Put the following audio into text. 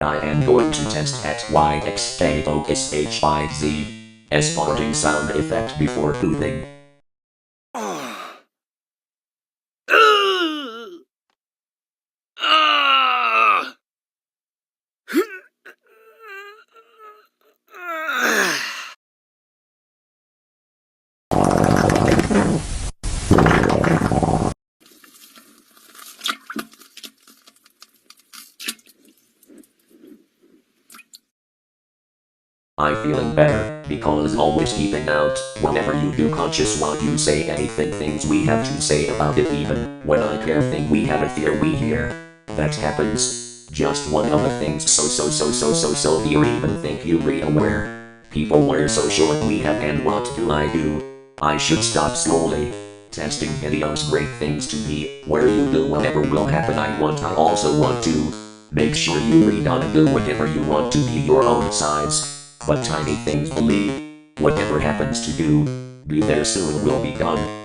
I am going to test XYXK focus HIZ S farting sound effect before pooping. I'm feeling better, because always keeping out, whenever you do conscious what you say anything things we have to say about it even, when I care thing we have a fear we hear. That happens. Just one of the things so do you even think you read aware? People were so short we have and what do? I should stop slowly. Testing videos great things to me, where you do whatever will happen I also want to. Make sure you read on and do whatever you want to be your own size. But tiny things believe. Whatever happens to you, be there soon will be done.